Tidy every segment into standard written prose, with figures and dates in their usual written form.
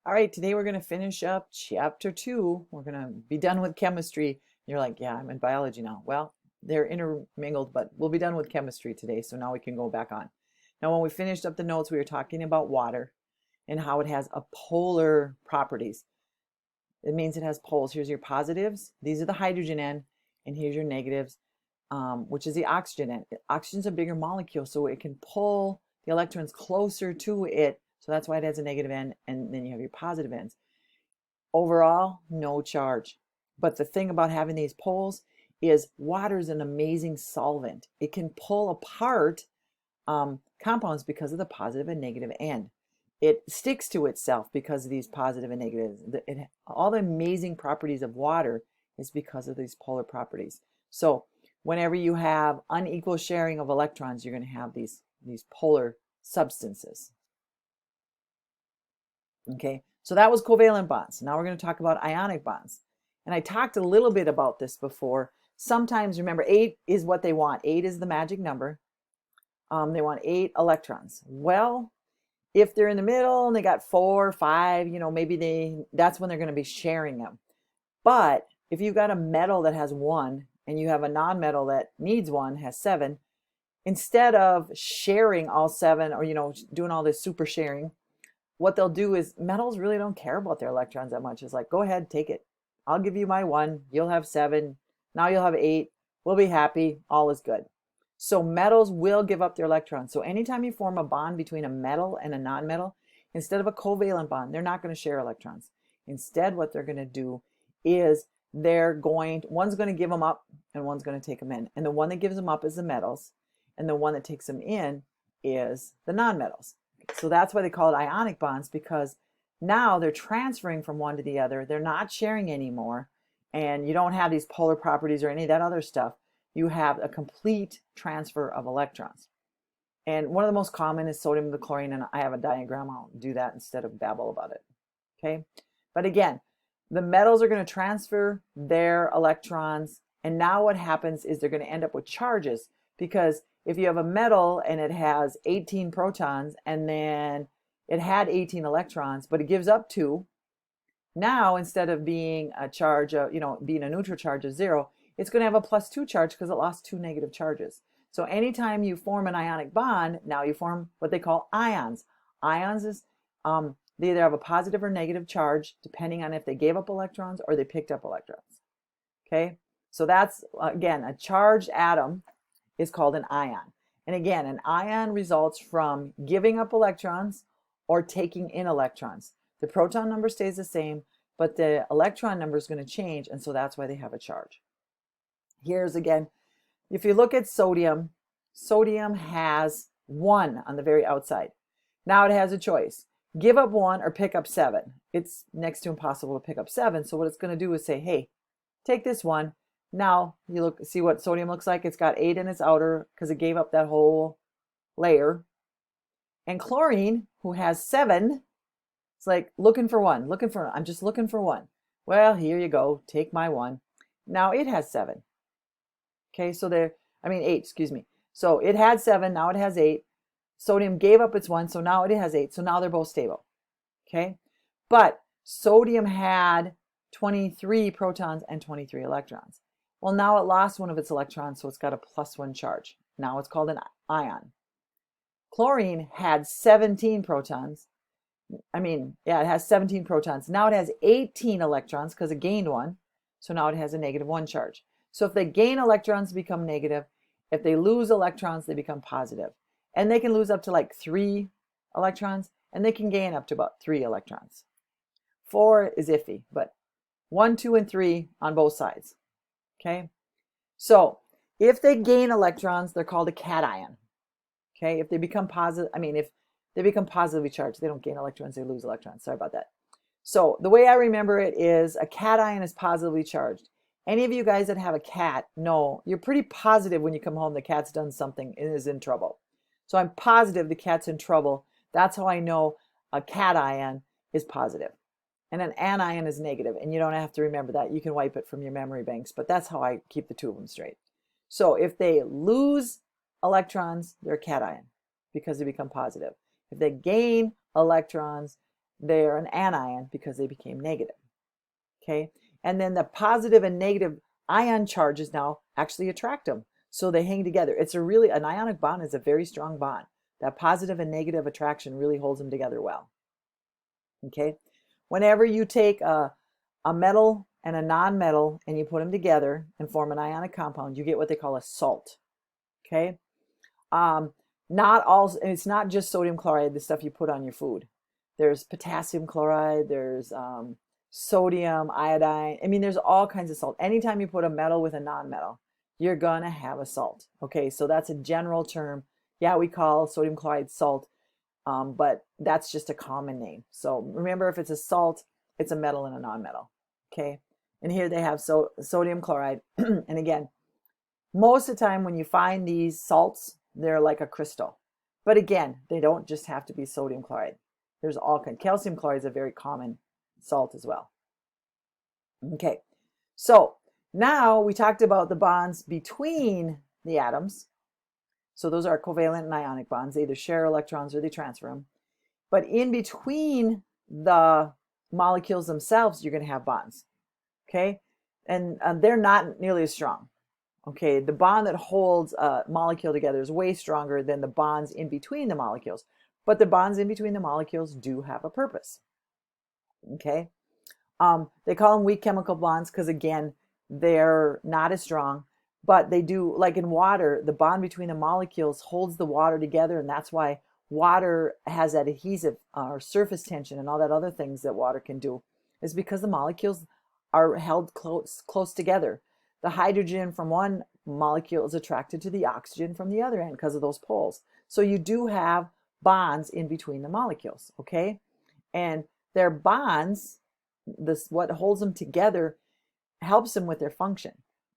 All right, today we're going to finish up chapter 2. We're going to be done with chemistry. You're like, yeah, I'm in biology now. Well, they're intermingled, but we'll be done with chemistry today. So now we can go back on. Now, when we finished up the notes, we were talking about water and how it has a polar properties. It means it has poles. Here's your positives. These are the hydrogen end, and here's your negatives, which is the oxygen end. Oxygen's a bigger molecule, so it can pull the electrons closer to it. So that's why it has a negative end, and then you have your positive ends. Overall, no charge. But the thing about having these poles is water is an amazing solvent. It can pull apart compounds because of the positive and negative end. It sticks to itself because of these positive and negatives. All the amazing properties of water is because of these polar properties. So whenever you have unequal sharing of electrons, you're going to have these polar substances. Okay, so that was covalent bonds. Now we're going to talk about ionic bonds. And I talked a little bit about this before. Sometimes, remember, 8 is what they want. 8 is the magic number. They want 8 electrons. Well, if they're in the middle and they got 4 or 5, maybe that's when they're going to be sharing them. But if you've got a metal that has 1 and you have a non-metal that needs 1, has 7, instead of sharing all 7 or, doing all this super sharing, what they'll do is metals really don't care about their electrons that much. It's like, go ahead, take it. I'll give you my 1. You'll have 7. Now you'll have 8. We'll be happy. All is good. So metals will give up their electrons. So anytime you form a bond between a metal and a non-metal, instead of a covalent bond, they're not going to share electrons. Instead, what they're going to do is one's going to give them up and one's going to take them in. And the one that gives them up is the metals, and the one that takes them in is the non-metals. So that's why they call it ionic bonds, because now they're transferring from one to the other. They're not sharing anymore, and you don't have these polar properties or any of that other stuff. You have a complete transfer of electrons. And one of the most common is sodium to chlorine, and I have a diagram. I'll do that instead of babble about it. Okay, but again, the metals are going to transfer their electrons, and now what happens is they're going to end up with charges, because if you have a metal and it has 18 protons and then it had 18 electrons, but it gives up 2, now instead of being a charge of, being a neutral charge of 0, it's going to have a +2 charge because it lost 2 negative charges. So anytime you form an ionic bond, now you form what they call ions. Ions is they either have a positive or negative charge depending on if they gave up electrons or they picked up electrons. Okay, so that's, again, a charged atom is called an ion. And again, an ion results from giving up electrons or taking in electrons. The proton number stays the same, but the electron number is going to change, and so that's why they have a charge. Here's again, if you look at sodium, sodium has 1 on the very outside. Now it has a choice. Give up 1 or pick up 7. It's next to impossible to pick up 7, so what it's going to do is say, hey, take this 1. Now you see what sodium looks like. It's got 8 in its outer because it gave up that whole layer. And chlorine, who has 7, it's like looking for 1, I'm just looking for 1. Well, here you go. Take my 1. Now it has 7. Okay, so 8, excuse me. So it had 7, now it has 8. Sodium gave up its 1, so now it has 8. So now they're both stable. Okay, but sodium had 23 protons and 23 electrons. Well, now it lost one of its electrons, so it's got a +1 charge. Now it's called an ion. Chlorine had 17 protons. It has 17 protons. Now it has 18 electrons because it gained 1. So now it has a -1 charge. So if they gain electrons, they become negative. If they lose electrons, they become positive. And they can lose up to like 3 electrons, and they can gain up to about 3 electrons. 4 is iffy, but 1, 2, and 3 on both sides. Okay, so if they gain electrons, they're called a cation. Okay, if they become positive, if they become positively charged, they don't gain electrons, they lose electrons. Sorry about that. So the way I remember it is a cation is positively charged. Any of you guys that have a cat know you're pretty positive when you come home the cat's done something and is in trouble. So I'm positive the cat's in trouble. That's how I know a cation is positive. And an anion is negative, and you don't have to remember that. You can wipe it from your memory banks, but that's how I keep the two of them straight. So if they lose electrons, they're a cation because they become positive. If they gain electrons, they're an anion because they became negative. Okay, and then the positive and negative ion charges now actually attract them, so they hang together. It's a really, an ionic bond is a very strong bond. That positive and negative attraction really holds them together well. Okay, whenever you take a metal and a non-metal and you put them together and form an ionic compound, you get what they call a salt. Okay, not all, it's not just sodium chloride, the stuff you put on your food. There's potassium chloride, there's sodium, iodine. I mean, there's all kinds of salt. Anytime you put a metal with a non-metal, you're gonna have a salt. Okay, so that's a general term. Yeah, we call sodium chloride salt, but that's just a common name. So remember, if it's a salt, it's a metal and a non-metal. Okay, and here they have sodium chloride. And again, most of the time when you find these salts, they're like a crystal. But again, they don't just have to be sodium chloride. There's all kinds. Calcium chloride is a very common salt as well. Okay, so now we talked about the bonds between the atoms. So those are covalent and ionic bonds. They either share electrons or they transfer them. But in between the molecules themselves, you're going to have bonds. Okay, and they're not nearly as strong. Okay, the bond that holds a molecule together is way stronger than the bonds in between the molecules. But the bonds in between the molecules do have a purpose. Okay, they call them weak chemical bonds because, again, they're not as strong, but they do, like in water, the bond between the molecules holds the water together, and that's why water has that adhesive or surface tension and all that other things that water can do, is because the molecules are held close together. The hydrogen from one molecule is attracted to the oxygen from the other end because of those poles. So you do have bonds in between the molecules, okay? And their bonds, what holds them together, helps them with their function.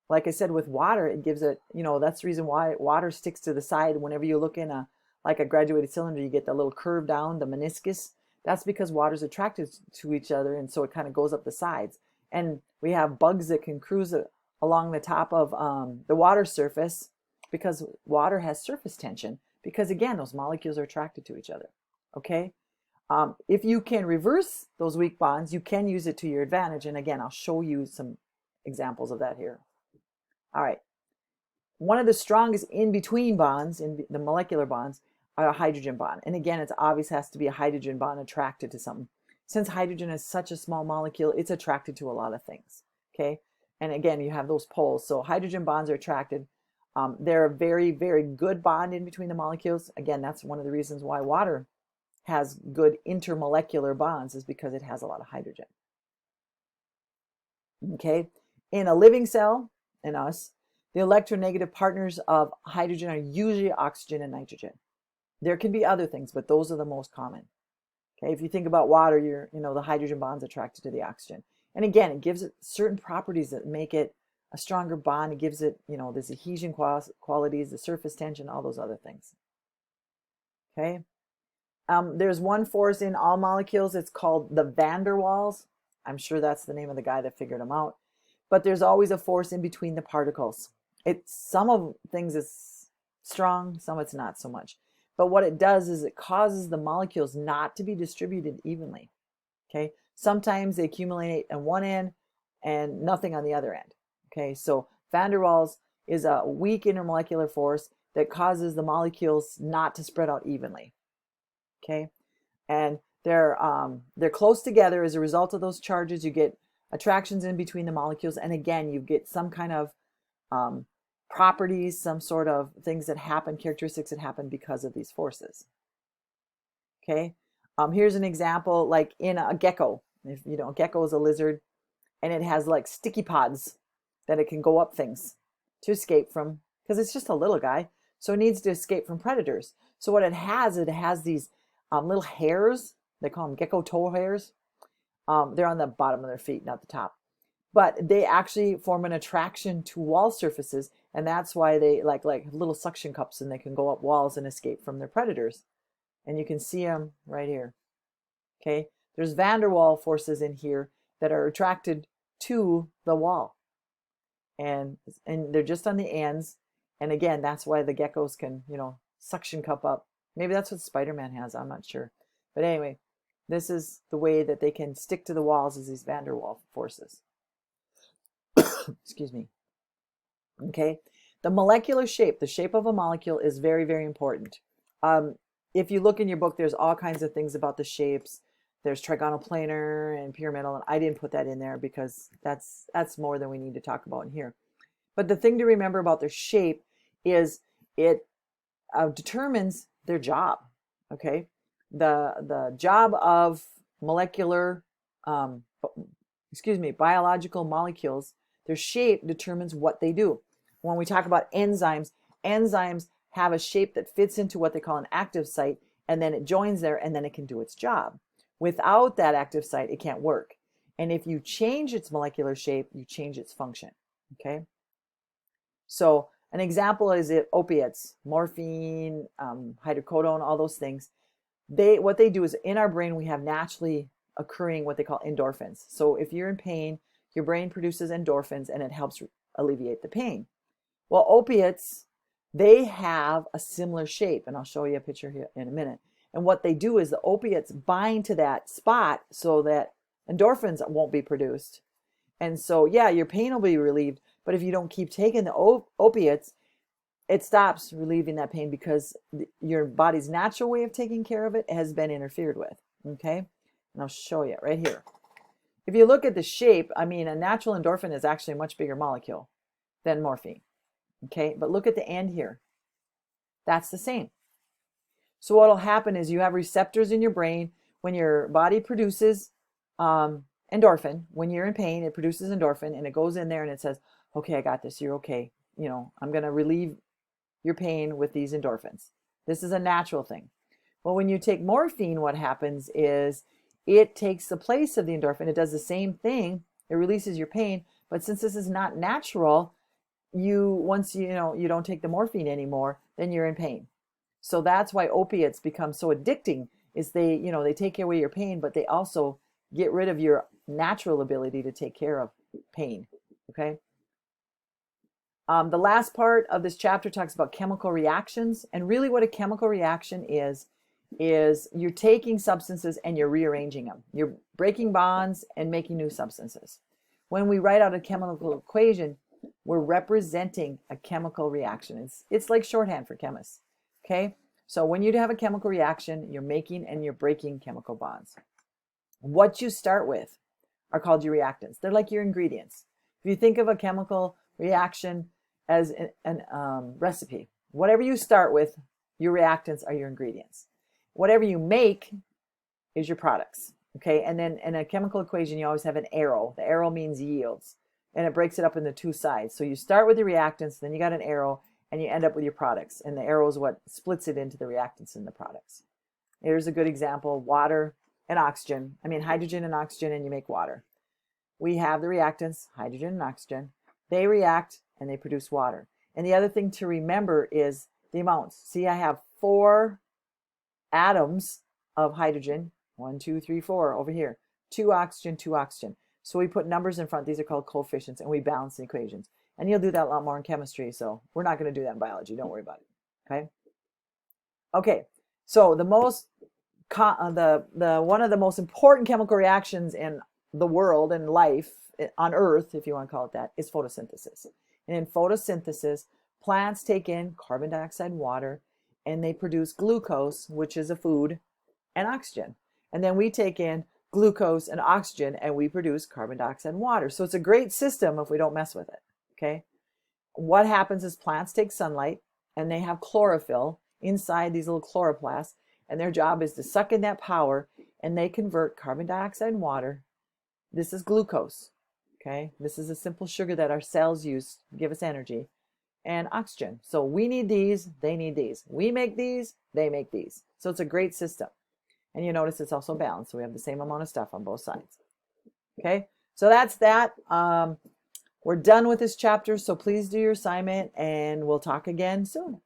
Like I said, with water, it gives it, that's the reason why water sticks to the side. Whenever you look in like a graduated cylinder, you get the little curve down, the meniscus. That's because water's attracted to each other, and so it kind of goes up the sides. And we have bugs that can cruise along the top of the water surface because water has surface tension, because again, those molecules are attracted to each other. Okay, if you can reverse those weak bonds, you can use it to your advantage. And again, I'll show you some examples of that here. All right, one of the strongest in between bonds, in the molecular bonds, are a hydrogen bond. And again, it's obvious has to be a hydrogen bond attracted to something. Since hydrogen is such a small molecule, it's attracted to a lot of things. Okay, and again, you have those poles. So hydrogen bonds are attracted. They're a very, very good bond in between the molecules. Again, that's one of the reasons why water has good intermolecular bonds, is because it has a lot of hydrogen. Okay, in a living cell, in us, the electronegative partners of hydrogen are usually oxygen and nitrogen. There can be other things, but those are the most common. Okay, if you think about water, the hydrogen bond's attracted to the oxygen. And again, it gives it certain properties that make it a stronger bond. It gives it, this adhesion qualities, the surface tension, all those other things. Okay. There's one force in all molecules. It's called the van der Waals. I'm sure that's the name of the guy that figured them out. But there's always a force in between the particles. Some of things is strong, some it's not so much. But what it does is it causes the molecules not to be distributed evenly. Okay, sometimes they accumulate on one end and nothing on the other end. Okay, so van der Waals is a weak intermolecular force that causes the molecules not to spread out evenly. Okay, and they're close together. As a result of those charges, you get attractions in between the molecules, and again, you get some kind of properties, some sort of things that happen, characteristics that happen because of these forces. Okay, here's an example, like in a gecko. If a gecko is a lizard, and it has like sticky pods that it can go up things to escape from, because it's just a little guy, so it needs to escape from predators. So what it has these little hairs. They call them gecko toe hairs. They're on the bottom of their feet, not the top. But they actually form an attraction to wall surfaces, and that's why they like little suction cups, and they can go up walls and escape from their predators. And you can see them right here. Okay, there's van der Waals forces in here that are attracted to the wall, and they're just on the ends. And again, that's why the geckos can suction cup up. Maybe that's what Spider-Man has. I'm not sure, but anyway, This is the way that they can stick to the walls, is these van der Waals forces. Excuse me. Okay. The molecular shape, the shape of a molecule, is very, very important. If you look in your book, there's all kinds of things about the shapes. There's trigonal planar and pyramidal, and I didn't put that in there because that's more than we need to talk about in here. But the thing to remember about their shape is it determines their job. Okay, the job of molecular, biological molecules, their shape determines what they do. When we talk about enzymes, enzymes have a shape that fits into what they call an active site, and then it joins there, and then it can do its job. Without that active site, it can't work. And if you change its molecular shape, you change its function. Okay. So an example is opiates, morphine, hydrocodone, all those things. What they do is, in our brain, we have naturally occurring what they call endorphins. So if you're in pain, your brain produces endorphins and it helps alleviate the pain. Well, opiates, they have a similar shape, and I'll show you a picture here in a minute. And what they do is the opiates bind to that spot so that endorphins won't be produced. And so, yeah, your pain will be relieved, but if you don't keep taking the opiates, it stops relieving that pain because your body's natural way of taking care of it has been interfered with. Okay, and I'll show you right here. If you look at the shape, I mean, a natural endorphin is actually a much bigger molecule than morphine. Okay, but look at the end here. That's the same. So what will happen is you have receptors in your brain. When your body produces endorphin, when you're in pain, it produces endorphin, and it goes in there and it says, okay, I got this, you're okay. You know, I'm going to relieve your pain with these endorphins. This is a natural thing. Well, when you take morphine, what happens is it takes the place of the endorphin. It does the same thing. It releases your pain, but since this is not natural, once you don't take the morphine anymore, then you're in pain. So that's why opiates become so addicting, is they take away your pain, but they also get rid of your natural ability to take care of pain. Okay. The last part of this chapter talks about chemical reactions, and really what a chemical reaction is you're taking substances and you're rearranging them. You're breaking bonds and making new substances. When we write out a chemical equation, we're representing a chemical reaction. It's like shorthand for chemists. Okay, so when you have a chemical reaction, you're making and you're breaking chemical bonds. What you start with are called your reactants. They're like your ingredients. If you think of a chemical reaction as an recipe, whatever you start with, your reactants are your ingredients. Whatever you make is your products. Okay, and then in a chemical equation, you always have an arrow. The arrow means yields, and it breaks it up into two sides. So you start with the reactants, then you got an arrow, and you end up with your products. And the arrow is what splits it into the reactants and the products. Here's a good example: water and oxygen. I mean, hydrogen and oxygen, and you make water. We have the reactants, hydrogen and oxygen. They react and they produce water. And the other thing to remember is the amounts. See, I have 4 atoms of hydrogen. 1, 2, 3, 4 over here. 2 oxygen, 2 oxygen. So we put numbers in front. These are called coefficients, and we balance the equations. And you'll do that a lot more in chemistry, so we're not going to do that in biology. Don't worry about it. Okay. Okay. So one of the most important chemical reactions in the world and life on Earth, if you want to call it that, is photosynthesis. And in photosynthesis, plants take in carbon dioxide, water, and they produce glucose, which is a food, and oxygen. And then we take in glucose and oxygen, and we produce carbon dioxide and water. So it's a great system if we don't mess with it. Okay. What happens is plants take sunlight, and they have chlorophyll inside these little chloroplasts, and their job is to suck in that power, and they convert carbon dioxide and water. This is glucose. Okay. This is a simple sugar that our cells use to give us energy, and oxygen. So we need these, they need these. We make these, they make these. So it's a great system. And you notice it's also balanced. So we have the same amount of stuff on both sides. Okay. So that's that. We're done with this chapter. So please do your assignment, and we'll talk again soon.